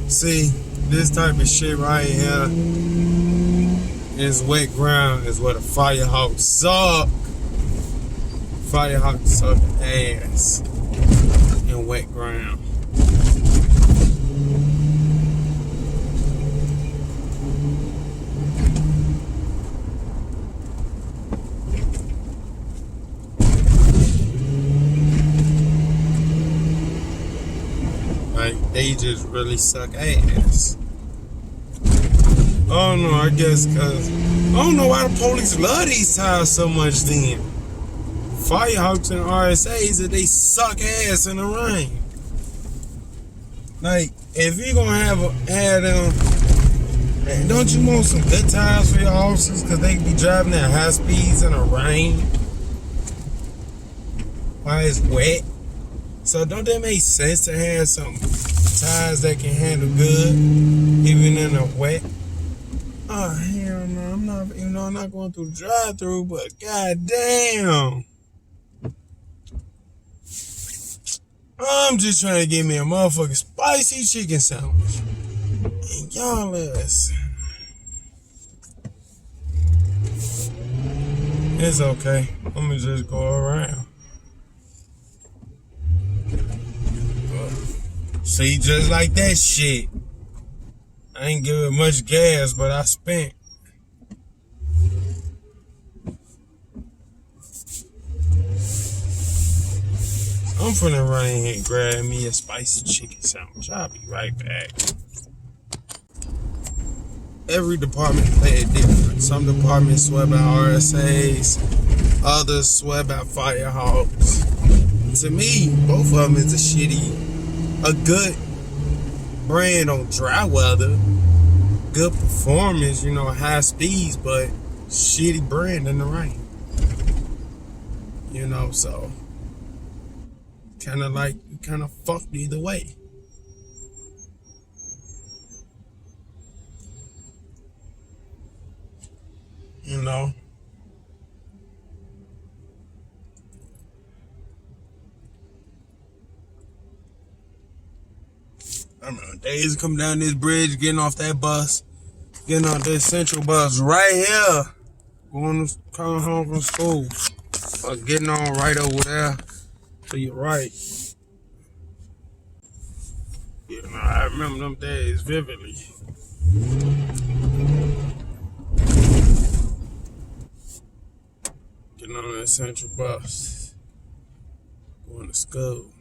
See, this type of shit right here is wet ground is where the firehawks suck. Firehawks suck ass in wet ground. Like, they just really suck ass. I don't know, I guess because I don't know why the police love these tires so much then. Firehawks and RSAs that they suck ass in the rain. Like, if you're gonna have them, man, don't you want some good tires for your officers? Because they be driving at high speeds in the rain while it's wet. So don't that make sense to have some tires that can handle good even in the wet? Oh hell no, I'm not, you know, I'm not going through the drive-through, but goddamn, I'm just trying to get me a motherfucking spicy chicken sandwich. And y'all ass, it's okay. I'ma just go around. See, just like that shit. I ain't giving much gas, but I spent. I'm finna run in here and grab me a spicy chicken sandwich. I'll be right back. Every department play it different. Some departments swear about RSAs, others swear about firehawks. To me, both of them is a good brand on dry weather, good performance, you know, high speeds, but shitty brand in the rain. You know, so kind of fucked either way. You know. I remember days come down this bridge, getting off that bus, getting on this central bus right here, coming home from school, or getting on right over there to your right. You know, I remember them days vividly. Getting on that central bus, going to school.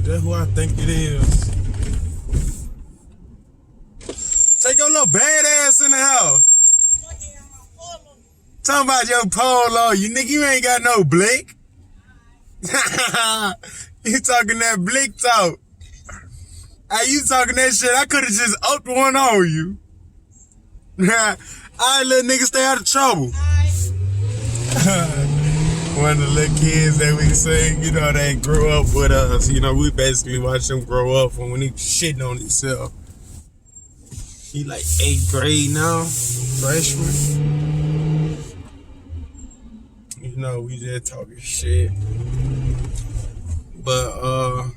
That's who I think it is. Take your little bad ass in the house. Talking about your polo. You nigga, you ain't got no blick. You talking that blick talk. Hey, you talking that shit. I could have just upped one on you. Alright, little nigga, stay out of trouble. One of the little kids that we sing, you know, they grew up with us. You know, we basically watched them grow up from when he was shitting on himself. He like 8th grade now, freshman. You know, we just talking shit. But,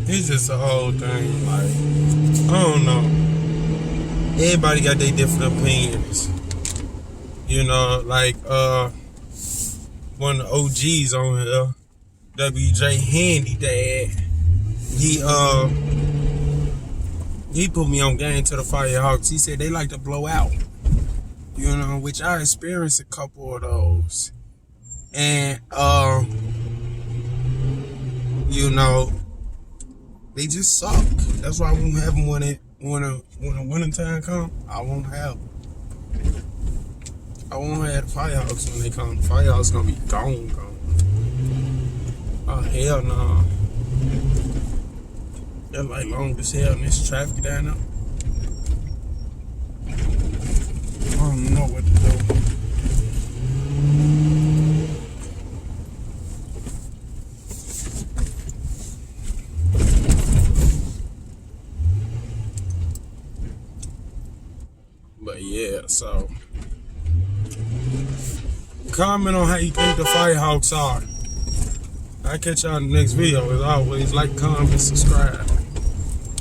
it's just a whole thing, like, I don't know. Everybody got their different opinions. You know, like, one of the OGs on here, WJ Handy Dad, he put me on game to the Firehawks. He said they like to blow out, you know, which I experienced a couple of those. And, you know, they just suck. That's why I won't have them when the winter time come. I won't have them. I won't have the Firehawks when they come. The Firehawks gonna be gone. Oh, hell no. They're like long as hell in this traffic down there. But yeah, so comment on how you think the firehawks are. I'll catch y'all in the next video. As always, like, comment, subscribe.